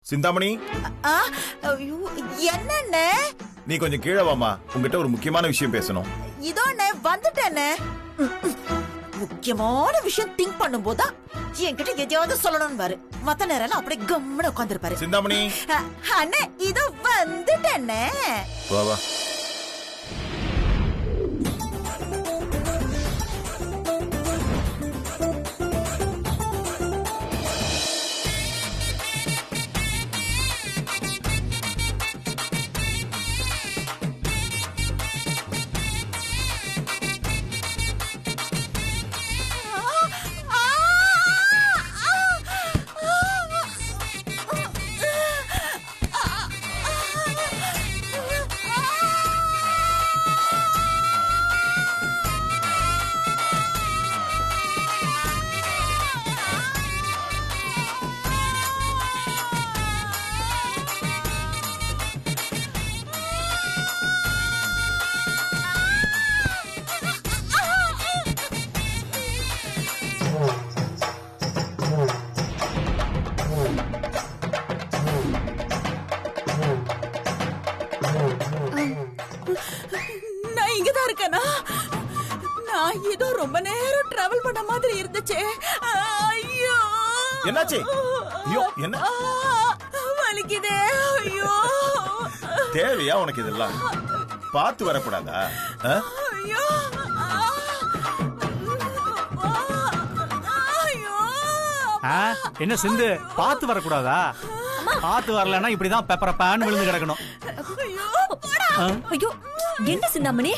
சிந்தாமணி, என்னண்ணே? நீ கொஞ்சம் கீழே வாமா, உங்ககிட்ட ஒரு முக்கியமான விஷயம் பேசணும். இதோண்ணே வந்துட்டேண்ணே. முக்கியமான விஷயம் திங்க் பண்ணும் போதுதான் என்கிட்ட எதையாவது சொல்லணும்னு பாரு. மத்த நேரம் அப்படியே கம்முன்னு உட்காந்துருப்பாரு. சிந்தாமணி, அண்ணே இதோ வந்துட்டேண்ணே. வா வா. நான் இங்கதான் இருக்கேனா? நான் ஏதோ ரொம்ப நேரம் டிராவல் பண்ண மாதிரி இருந்துச்சே. ஐயோ, என்னாச்சு? ஐயோ, என்ன வலிக்குதே. ஐயோ, தேவையா உனக்கு இதெல்லாம்? பார்த்து வரக்கூடாதா? ஐயோ, என்ன சிந்து, பார்த்து வரக்கூடாதா? பார்த்து வரலன்னா இப்படிதான் பெப்பர பேன் விழுந்து கிடக்கணும். ஐயோ, என்ன சிந்தாமணி?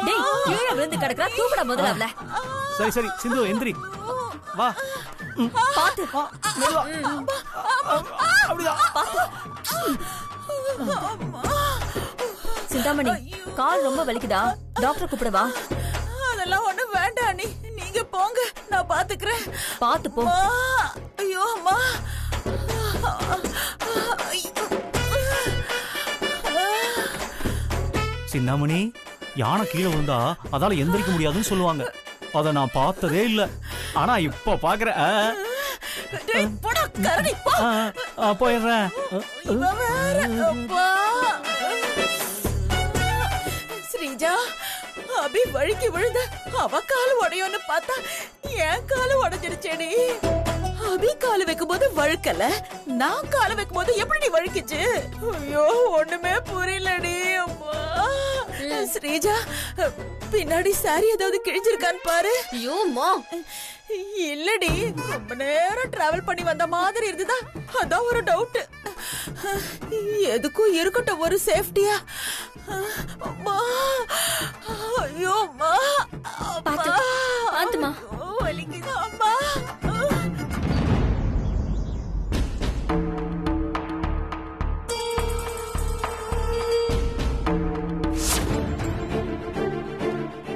டேய், கீழே விழுந்து கிடக்குறா, தூக்குடா முதல்ல. சரி சரி சிந்து, எந்திரி வா. பாத்து சிந்தாமணி, கால் ரொம்ப வலிக்குதா? டாக்டர் கூப்பிடவா? அதெல்லாம் ஒண்ணு வேண்டாம், நீங்க போங்க, நான் பாத்துக்கிறேன். பாத்து போ. ஐயோ அம்மா. சிந்தாமணி, யானை கீழே விழுந்தா அதால எந்திரிக்க முடியாதுன்னு சொல்லுவாங்க. அத நான் பார்த்ததே இல்ல, ஆனா இப்ப பாக்குறேன். போயிடுறேன். ஸ்ரீஜா, அபி வழுக்கி விழுந்த அவ காலு உடையோன்னு பார்த்தா என் காலு உடைஞ்சிருச்சேடி. அபி காலு வைக்கும் போது வழுக்கல, நான் காலு வைக்கும் போது எப்படி வழுக்கிச்சு? ஐயோ, ஒண்ணுமே புரியலடி. ஸ்ரீஜா, பின்னாடி சாரி ஏதாவது கிழிஞ்சிருக்கான்னு பாரு. ஐயோ அம்மா, இல்லடி, ரொம்ப நேரம் டிராவல் பண்ணி வந்த மாதிரி இருந்ததா, அதான் ஒரு டவுட். எதுக்கும் இருக்கட்டும், ஒரு சேஃப்டியா. அம்மா, ஐயோ அம்மா, பாத்து பாத்துமா. வலிக்குது அம்மா.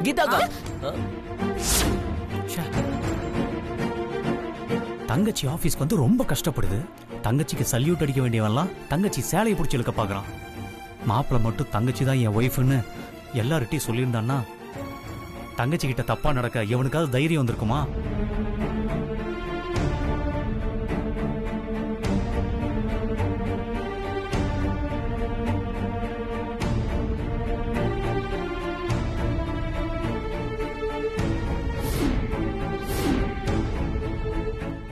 கீதாக்கா, தங்கச்சி ஆபீஸ்க்கு வந்து ரொம்ப கஷ்டப்படுது. தங்கச்சிக்கு சல்யூட் அடிக்க வேண்டியவன்லாம் தங்கச்சி சேலையை பிடிச்சி இழுக்க பாக்குறான். மாப்பிள்ள மட்டும் தங்கச்சி தான் என் ஒய்ஃப்னு எல்லார்கிட்டையும் சொல்லியிருந்தான்னா தங்கச்சி கிட்ட தப்பா நடக்க எவனுக்காவது தைரியம் வந்திருக்குமா?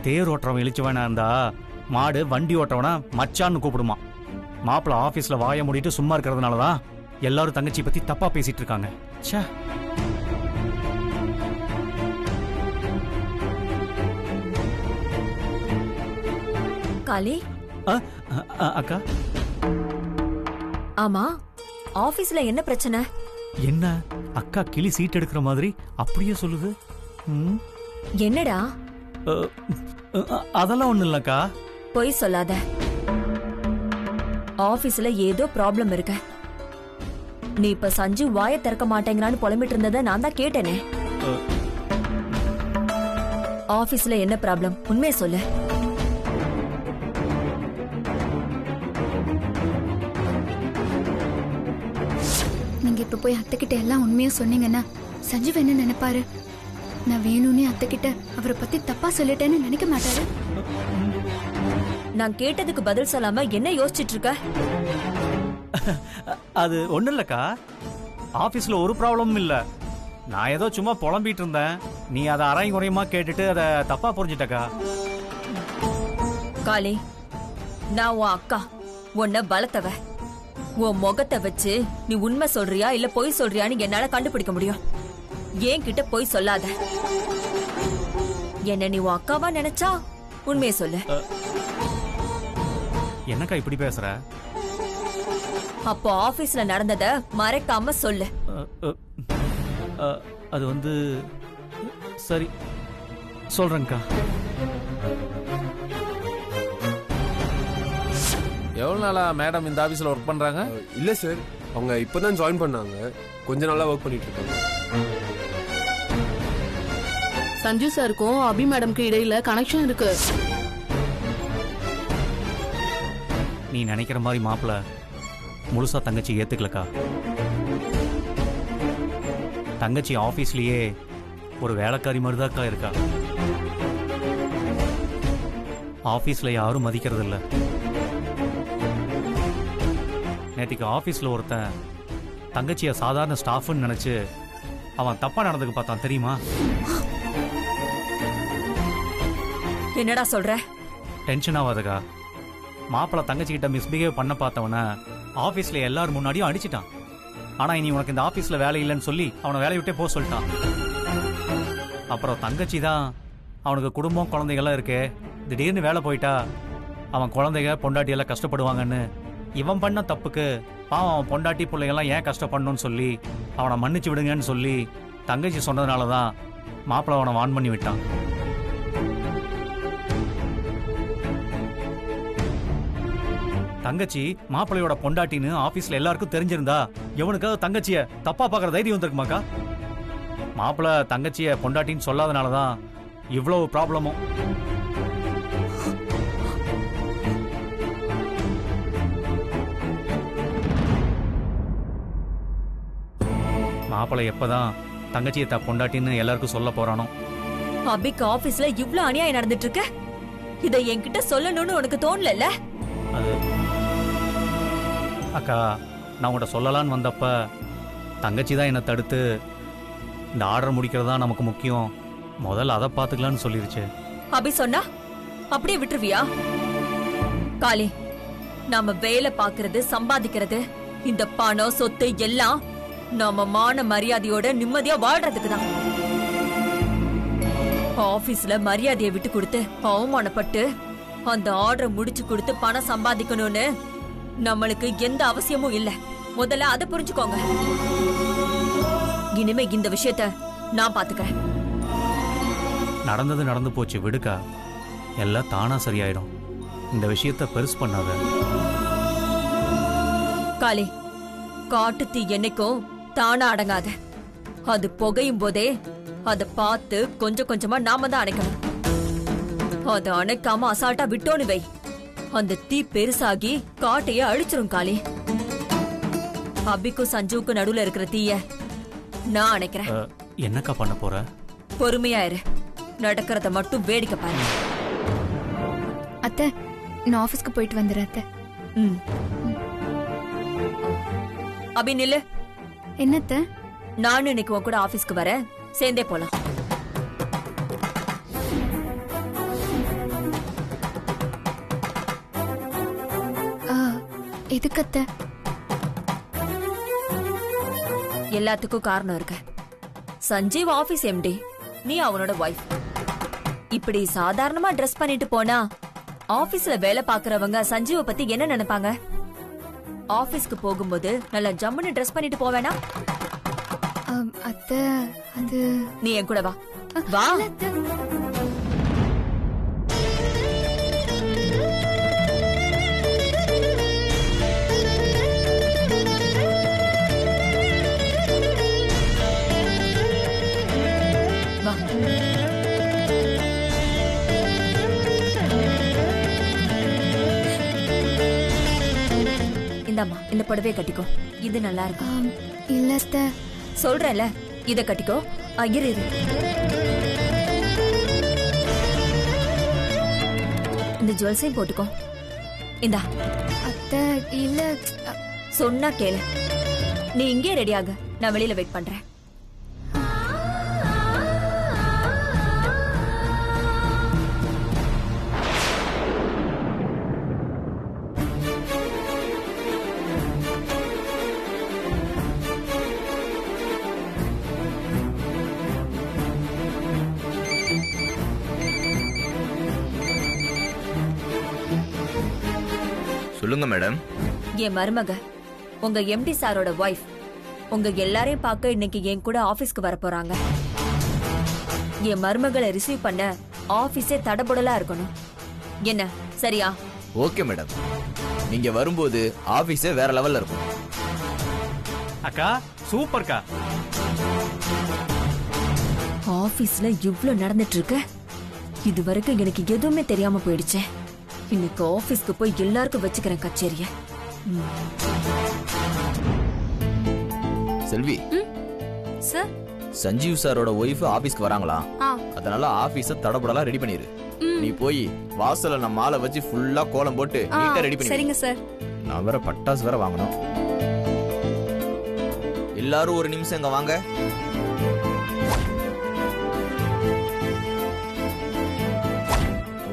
தேர் ஓட்டுறவன் இழிச்சவனா இருந்தா மாடு வண்டி ஓட்டுறவனா மச்சான்னு கூப்பிடுமா. மாப்பிள்ள ஆபீஸ்ல வாய மூடிட்டு சும்மா இருக்கிறதுனாலதான் எல்லாரும் தங்கச்சி பத்தி தப்பா பேசிட்டு இருக்காங்க. காளி, அக்கா, ஆமா, ஆபீஸ்ல என்ன பிரச்சனை? என்ன அக்கா கிளி சீட் எடுக்கிற மாதிரி அப்படியே சொல்லுது. என்னடா? அதெல்லாம் ஒண்ணு இல்லக்கா. பொய் சொல்லாத. ஆபீஸ்ல ஏதோ ப்ராப்ளம் இருக்கு. நீ இப்ப சஞ்சு வாயை திறக்க மாட்டேங்கிறான்னு புலம்பிட்டு இருந்தத நான் தான் கேட்டேனே. ஆபீஸ்ல என்ன ப்ராப்ளம்? உண்மையை சொல்லு. நீங்க இப்ப போய் அத்தை கிட்ட எல்லாம் உண்மையா சொன்னீங்கன்னா சஞ்சீவ் என்ன நினைப்பாரு? நான் வேணும்னே அத்தை கிட்ட அவரை பத்தி தப்பா சொல்லிட்டேன்னு நினைக்க மாட்டாரு. நான் கேட்டதுக்கு பதில் சொல்லாம என்ன யோசிச்சிட்டு இருக்க? அது ஒண்ணும் இல்லக்கா, ஆபீஸ்ல ஒரு ப்ராப்ளமும் இல்ல. நான் ஏதோ சும்மா புலம்பிட்டு இருந்தேன். நீ அதை அரையும் குறையுமா கேட்டுட்டு அதை தப்பா புரிஞ்சிட்டக்கா. காளி, நான் உன் அக்கா, உன்னை வளர்த்தவ. உன் முகத்தை வச்சு நீ உண்மை சொல்றியா இல்ல பொய் சொல்றியான்னு என்னால கண்டுபிடிக்க முடியும். ஏன் கிட்ட பொய் சொல்லாத. என்ன நீ உன் அக்காவா நினைச்சா உண்மையை சொல்லு. என்னக்கா இப்படி பேசுற? அப்போ ஆபீஸ்ல நடந்தத மறைக்காம சொல்லு. அது வந்து சரி சொல்றேன்க்கா. எவ்வளவு நாளா மேடம் இந்த ஆபீஸ்ல ஒர்க் பண்றாங்க? இல்ல சார், அவங்க இப்பதான் ஜாயின் பண்ணாங்க. கொஞ்ச நாளா ஒர்க் பண்ணிட்டு இருக்காங்க. சஞ்சு சாருக்கும் அபி மேடம்க்கு இடையில கனெக்ஷன் இருக்கு. நீ நினைக்கிற மாதிரி மாப்பிள்ள முழுசா தங்கச்சி ஏத்துக்கலக்கா. தங்கச்சி ஆபீஸ்லயே ஒரு வேலைக்காரி மாதிரிதாக்கா இருக்கா. ஆபீஸ்ல யாரும் மதிக்கிறது இல்ல. நேத்திக்கு ஆபீஸ்ல ஒருத்தன் தங்கச்சிய சாதாரண ஸ்டாஃப்னு நினைச்சு அவன் தப்பா நடந்துக்க பார்த்தான் தெரியுமா? என்னடா சொல்ற? டென்ஷன் ஆகாதக்கா. மாப்பிள்ள தங்கச்சி கிட்ட மிஸ்பிஹேவ் பண்ண பார்த்தவன ஆபீஸ்ல எல்லாரும் முன்னாடியும் அடிச்சிட்டான். ஆனா இனி உனக்கு இந்த ஆபீஸ்ல வேலை இல்லைன்னு சொல்லி அவனை வேலையை விட்டே போக சொல்லிட்டான். அப்புறம் தங்கச்சி தான் அவனுக்கு குடும்பம் குழந்தைகள்லாம் இருக்கு, திடீர்னு வேலை போயிட்டா அவன் குழந்தைங்க பொண்டாட்டி எல்லாம் கஷ்டப்படுவாங்கன்னு இவன் பண்ண தப்புக்கு பாவம் அவன் பொண்டாட்டி பிள்ளைங்கெல்லாம் ஏன் கஷ்டப்படணும்னு சொல்லி அவனை மன்னிச்சு விடுங்கன்னு சொல்லி தங்கச்சி சொன்னதுனால தான் மாப்பிள்ள அவனை வான் பண்ணி விட்டான். தங்கச்சி மாப்பிள்ளையோட பொண்டாட்டின்னு ஆபீஸ்ல எல்லாருக்கும் தெரிஞ்சிருந்தா எவனுக்காவது தங்கச்சிய தப்பா பாக்குற தைரியம் வந்திருக்குமாக்கா? மாப்பிள்ள தங்கச்சிய பொண்டாட்டின்னு சொல்லாதனாலதான் இவ்வளவு ப்ராப்ளமும். மாப்பிள்ளை எப்பதான் தங்கச்சியை பொண்டாட்டின்னு எல்லாருக்கும் சொல்ல போறானோ. அபிக்கு ஆபீஸ்ல இவ்ளோ அநியாயம் நடந்துட்டு இருக்கு. இதை என்கிட்ட சொல்லணும்னு உனக்கு தோணல? அது அக்கா, நான் உங்கள்கிட்ட சொல்லலான்னு வந்தப்ப தங்கச்சி தான் என்னை தடுத்து இந்த ஆர்டர் முடிக்கிறதா நமக்கு முக்கியம், முதல்ல அதை பார்த்துக்கலான்னு சொல்லிருச்சு. அபி சொன்னா அப்படியே விட்டுருவியா? காளி, நாம வேலை பாக்குறது சம்பாதிக்கிறது இந்த பணம் சொத்து எல்லாம் நாம மான மரியாதையோட நிம்மதியா வாழ்றதுக்கு தான். ஆபீஸ்ல மரியாதையை விட்டு கொடுத்து அவமானப்பட்டு அந்த ஆர்டரை முடிச்சு கொடுத்து பணம் சம்பாதிக்கணும்னு நம்மளுக்கு எந்த அவசியமும் இல்ல. முதல்ல அதை புரிஞ்சுக்கோங்க. இனிமே இந்த விஷயத்த நான் பாத்துக்கிறேன். நடந்தது நடந்து போச்சு, விடுக்கா. எல்லாம் தானா சரியாயிடும். இந்த விஷயத்த பெருசு பண்ணாத. காளி, காட்டு தீ என்னைக்கும் தானா அடங்காத. அது புகையும் போதே அதை பார்த்து கொஞ்சம் கொஞ்சமா நாம தான் அணைக்கணும். அதை அணைக்காம அசால்ட்டா விட்டோன்னு வை, அந்த தீ பெருசாகி காட்டைய அழிச்சிரும். காளி, அபிக்கும் சஞ்சுவுக்கும் நடுவுல இருக்கிற தீய நான் அணைக்கிறேன். என்னக்கா பண்ண போற? பொறுமையா இரு, நடக்கிறத மட்டும் வேடிக்கை பாரு. அத்தை, நான் ஆபீஸ்க்கு போயிட்டு வந்துடுறேன் அத்தை. ம். அபி நில்லு. என்னத்த? நானும் இன்னைக்கு உன் கூட ஆபீஸ்க்கு வரேன், சேர்ந்தே போலாம். எதுக்கு அத்தை? எல்லாத்துக்கும் காரணம் இருக்கு. சஞ்சீவ் ஆபீஸ் எம்டி, நீ அவனோட வைஃப். இப்படி சாதாரணமா ட்ரெஸ் பண்ணிட்டு போனா ஆபீஸ்ல வேலை பாக்குறவங்க சஞ்சீவ பத்தி என்ன நினைப்பாங்க? ஆபீஸ்க்கு போகும்போது நல்லா ஜம்முன்னு ட்ரெஸ் பண்ணிட்டு போவேனா? அத்தை, அது நீ என் கூட வா. வா. வா. இந்தாம்மா, இந்த புடவையை கட்டிக்கோ, இது நல்லா இருக்கும். இல்ல அத்தை. சொல்றேன்ல, இத கட்டிக்கோ. இரு இரு, இந்த ஜுவல்ஸையும் போட்டுக்கோ. இந்தா. அத்தை இல்ல. சொன்னா கேளு. நீ இங்கே ரெடியாக, நான் வெளியில வெயிட் பண்றேன். சொல்லுங்க மேடம். என் மருமக, உங்க எம்டி சாரோட வைஃப், உங்க எல்லாரையும் பார்க்க இன்னைக்கு என் கூட ஆபீஸ்க்கு வர போறாங்க. என் மருமகளை ரிசீவ் பண்ண ஆபீஸே தடபுடலா இருக்கணும். என்ன சரியா? Okay madam. நீங்க வரும்போது ஆபீஸே வேற லெவல்ல இருக்கும். அக்கா சூப்பர்க்கா. ஆபீஸ்ல இவ்ளோ நடந்துட்டு இருக்கு. இது வரைக்கும் எனக்கு எதுவுமே தெரியாம போயிடுச்சு. இன்னைக்கு ஆபீஸ்க்கு போய் எல்லாருக்கும் வச்சுக்கிறேன் கச்சேரிய. செல்வி, சார் சஞ்சீவ் சாரோட ஒய்ஃப் ஆபீஸ்க்கு வராங்களா? அதனால ஆபீஸ தடபுடலா ரெடி பண்ணிரு. நீ போய் வாசல்ல நம்ம ஆளை வச்சு ஃபுல்லா கோலம் போட்டு நீட்டா ரெடி பண்ணி. சரிங்க சார். நான் வேற பட்டாசு வேற வாங்கணும். எல்லாரும் ஒரு நிமிஷம் இங்க வாங்க.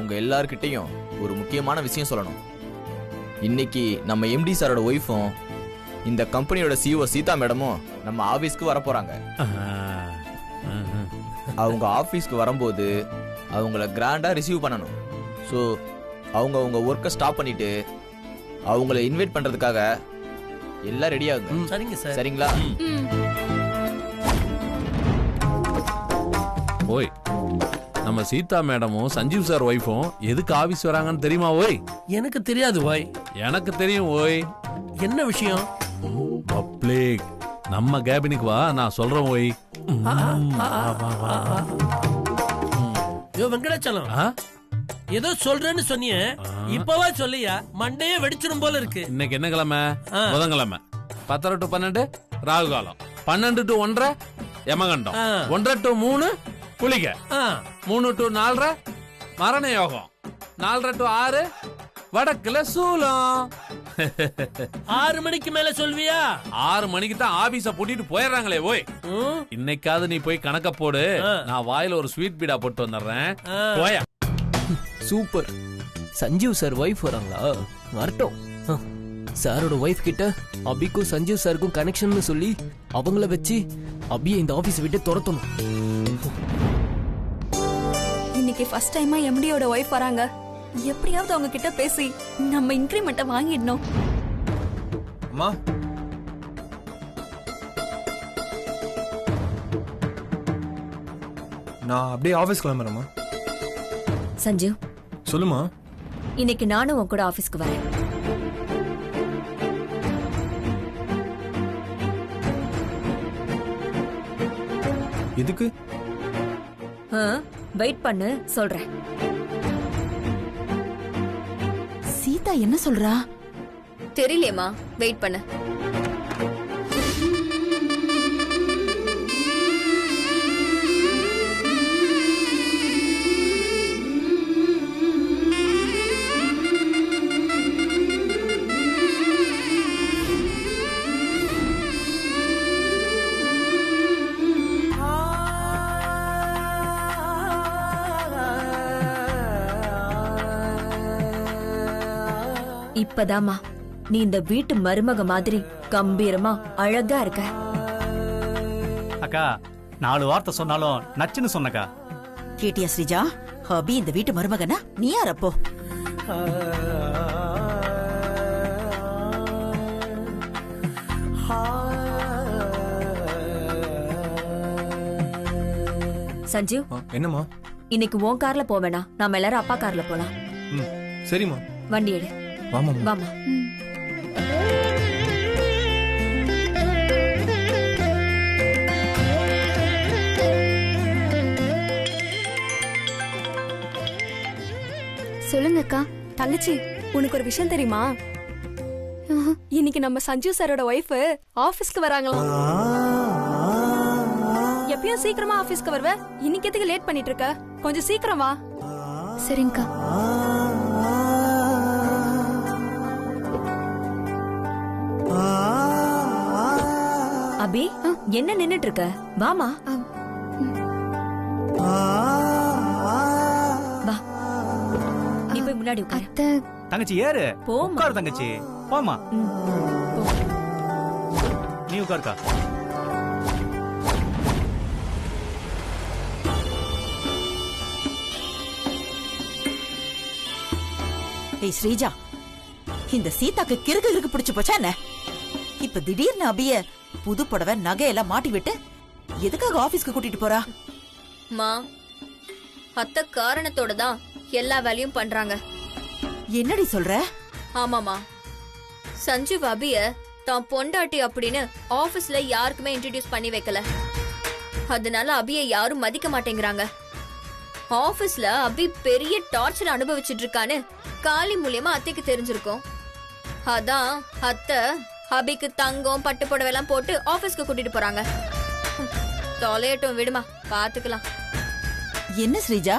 உங்க எல்லார்கிட்டையும் ஒரு முக்கியமான விஷயம் சொல்லணும். இன்னைக்கு நம்ம எம்டி சாரோட ஒய்ஃபும் இந்த கம்பெனியோட சிஓ சீதா மேடமும் நம்ம ஆபீஸ்க்கு வர போறாங்க. அவங்க ஆபீஸ்க்கு வரும்போது அவங்கள கிராண்டா ரிசீவ் பண்ணணும். ஸோ அவங்க ஒர்க்கை ஸ்டாப் பண்ணிட்டு அவங்கள இன்வைட் பண்றதுக்காக எல்லாம் ரெடி ஆகுங்க. சரிங்க சார். சரிங்களா? ஓய், நம்ம சீதா மேடமும் சஞ்சீவ் சார் ஒய்ஃபும் எதுக்கு ஆபீஸ் வராங்கன்னு தெரியுமா? ஓய், எனக்கு தெரியாது ஓய். எனக்கு தெரியும் ஓய். என்ன விஷயம்? பப்ளிக், நம்ம கேபினுக்கு வா, நான் சொல்றேன் ஓய். யோ வெங்கடாச்சலம், ஏதோ சொல்றேன்னு சொன்னிய, இப்பவா சொல்லியா? மண்டையே வெடிச்சிடும் போல இருக்கு. இன்னைக்கு என்ன கிழமை? புதன்கிழமை. 10 to 12 ராகு காலம், 12 to 1:30 யமகண்டம், 1:30 to 3 குளிக, 3 to 4:30 மரண யோகம், 4:30 to 6 வடக்குல சூலம். 6 மணிக்கு மேல சொல்வியா? 6 மணிக்கு தான் ஆபீஸ பூட்டிட்டு போயிடுறாங்களே ஓய். இன்னைக்காவது நீ போய் கணக்க போடு. நான் வாயில ஒரு ஸ்வீட் பீடா போட்டு வந்துடுறேன். போயா. சூப்பர். சஞ்சீவ் சார் வைஃப் வராங்களா? வரட்டும். சாரோட வைஃப் கிட்ட அபிக்கும் சஞ்சீவ் சாருக்கும் கனெக்ஷன் சொல்லி அவங்கள வச்சு அபியை இந்த ஆபீஸ் விட்டு துரத்தணும். இன்னைக்கு ஃபர்ஸ்ட் டைமா எம்டியோட வைஃப் வராங்க. எப்படியாவது அவங்க கிட்ட பேசி நம்ம இன்கிரிமெண்ட்டை வாங்கிடணும். அம்மா, நான் அப்படியே ஆபீஸ் கிளம்புறேம்மா. சஞ்சீவ், சொல்லுமா. இன்னைக்கு நானும் உன் கூட ஆபீஸ்க்கு வரேன். எதுக்கு? வெயிட் பண்ணு, சொல்றேன். சீதா என்ன சொல்றா? தெரியலையேம்மா, வெயிட் பண்ணு. இப்பதாமா நீ இந்த வீட்டு மருமக மாதிரி கம்பீரமா அழகா இருக்க. அக்கா 4 வார்த்தை சொன்னாலும் நச்சுன்னு சொன்னக்கா. கேட்டியா ஸ்ரீஜா? அபி இந்த வீட்டு மருமகனா? நீ யாரப்போ? சஞ்சீவ், என்னம்மா? இன்னைக்கு உன் கார்ல போவேனா? நாம எல்லாரும் அப்பா கார்ல போலாம். சரிம்மா. வண்டி எடு. வாமா. வாமா. சொல்லுங்க அக்கா. தங்கச்சி, உனக்கு ஒரு விஷயம் தெரியுமா? இன்னைக்கு நம்ம சஞ்சீவ் சாரோட ஒய்ஃப் ஆபீஸ்க்கு வராங்களாம். எப்பயும் சீக்கிரமா ஆபீஸ்க்கு வருவ, இன்னைக்கு எதுக்கு லேட் பண்ணிட்டு இருக்க? கொஞ்சம் சீக்கிரம் வா. சரிங்கக்கா. அபி என்ன நின்னுட்டு இருக்க? வாமா. வா, நீ போய் முன்னாடி உட்காரு. தங்கச்சி ஏறு. உட்காரு தங்கச்சி. போமா. நீ உட்காருக்கா. ஏய் ஸ்ரீஜா, இந்த சீதாக்கு கிறுக்கு பிடிச்சு போச்சா என்ன? இப்ப திடீர்னு அபிய புது புடவை நகையெல்லாம் மாட்டி விட்டு எதுக்காக ஆபீஸ்க்கு கூட்டிட்டு போறா? மா, அத்தை காரணத்தோட தான் எல்லா வேலையும் பண்றாங்க. என்னடி சொல்ற? ஆமாமா, சஞ்சீவ் அபிய தான் பொண்டாட்டி அப்படின்னு ஆபீஸ்ல யாருக்குமே இன்ட்ரோடியூஸ் பண்ணி வைக்கல. அதனால அபிய யாரும் மதிக்க மாட்டேங்கிறாங்க. ஆபீஸ்ல அபி பெரிய டார்ச்சர் அனுபவிச்சுட்டு இருக்கான்னு காளி மூலியமா அத்தைக்கு தெரிஞ்சிருக்கும். அதான் அத்தை அபிக்கு தங்கம் பட்டு புடவை எல்லாம் போட்டு ஆபீஸ்க்கு கூட்டிட்டு போறாங்க. தொலையட்டும், விடுமா, பாத்துக்கலாம். என்ன ஸ்ரீஜா,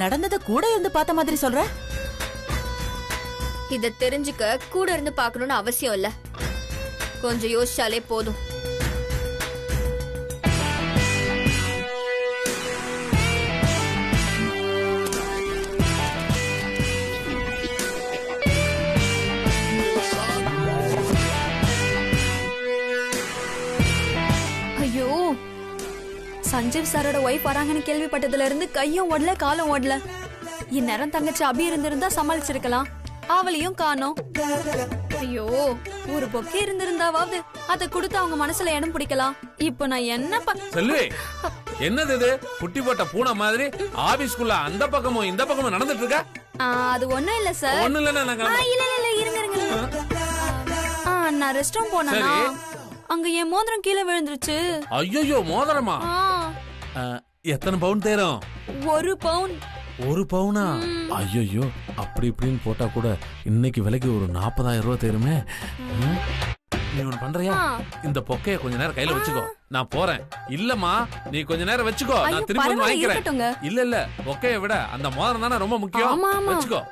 நடந்தத கூட இருந்து பார்த்த மாதிரி சொல்ற? இத தெரிஞ்சுக்க கூட இருந்து பாக்கணும்னு அவசியம் இல்ல, கொஞ்சம் யோசிச்சாலே போதும். ஐயோ, சஞ்சீவ் சாரோட ஒய்ஃப் வராங்கன்னு கேள்விப்பட்டதுல இருந்து கையும் ஓடல காலும் ஓடல. இந்நேரம் தங்கச்சி அபி இருந்திருந்தா சமாளிச்சிருக்கலாம். அவளையும் காணோம். ஐயோ, ஒரு பொக்கே இருந்திருந்தாவது அதை கொடுத்து அவங்க மனசுல இடம் பிடிக்கலாம். இப்ப நான் என்ன செல்வி, என்னது இது? குட்டி போட்ட பூனை மாதிரி ஆபீஸ்க்குள்ள அந்த பக்கமும் இந்த பக்கமும் நடந்துட்டு இருக்க? அது ஒண்ணும் இல்ல சார். ஒண்ணும் இல்ல, இல்ல இருங்க இருங்க. நான் ரெஸ்ட் ரூம் போனா அங்க என் மோதிரம் கீழே விழுந்துருச்சு. ஐயோ, மோதிரமா? எத்தனை பவுன் தேரும்? 1 பவுன். 1 பவுனா? ஐயோ, அப்படி இப்படின்னு போட்டா கூட இன்னைக்கு விலைக்கு ஒரு 40,000 ரூபாய் தேருமே. நீ ஒண்ணு பண்றியா? இந்த பொக்கைய கொஞ்ச நேரம் கையில வச்சுக்கோ, நான் போறேன். இல்லம்மா, நீ கொஞ்ச நேரம் வச்சுக்கோ, நான் திரும்ப வந்து வாங்கிக்கிறேன். இல்ல, பொக்கைய விட அந்த மோதிரம் தானே ரொம்ப முக்கியம். வச்சுக்கோ,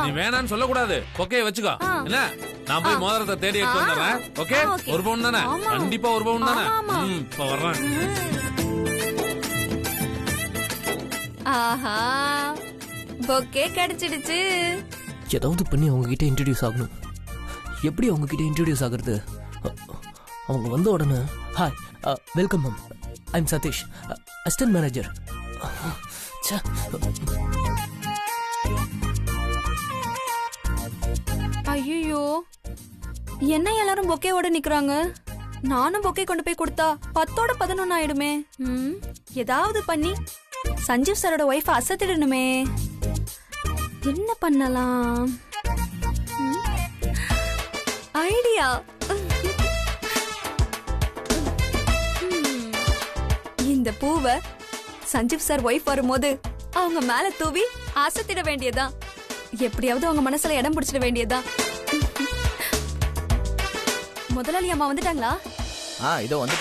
நீ வேணான்னு சொல்ல கூடாது. பொக்கைய வச்சுக்கோ. என்ன, நான் போய் மோதிரத்தை தேடி எடுத்து வந்துடுறேன். ஓகே? 1 பவுன் தானே? கண்டிப்பா 1 பவுன் தானே? இப்ப வர்றேன். ஆஹா, பொக்கே கிடைச்சிடுச்சு. ஏதாவது பண்ணி அவங்க கிட்ட இன்ட்ரோடியூஸ் ஆகணும். எப்படி அவங்க கிட்ட இன்ட்ரோடியூஸ் ஆகுறது? அவங்க வந்த உடனே hi, welcome ma'am, I am Satish, assistant manager. ஐயோ, என்ன எல்லாரும் பொக்கேவோட நிக்கிறாங்க? நானும் பொக்கே கொண்டு போய் கொடுத்தா 10ஓட 11 ஆயிடுமே. ஏதாவது பண்ணி சஞ்சீவ் சாரோட ஒய்ஃப் அசத்திடணுமே. என்ன பண்ணலாம்? ஐடியா. இந்த பூவை சஞ்சீவ் சார் ஒய்ஃப் வரும்போது அவங்க மேல தூவி அசத்திட வேண்டியதான். எப்படியாவது அவங்க மனசுல இடம் பிடிச்சிட வேண்டியதான். முதலாளி அம்மா வந்துட்டாங்களா? இதோ வந்து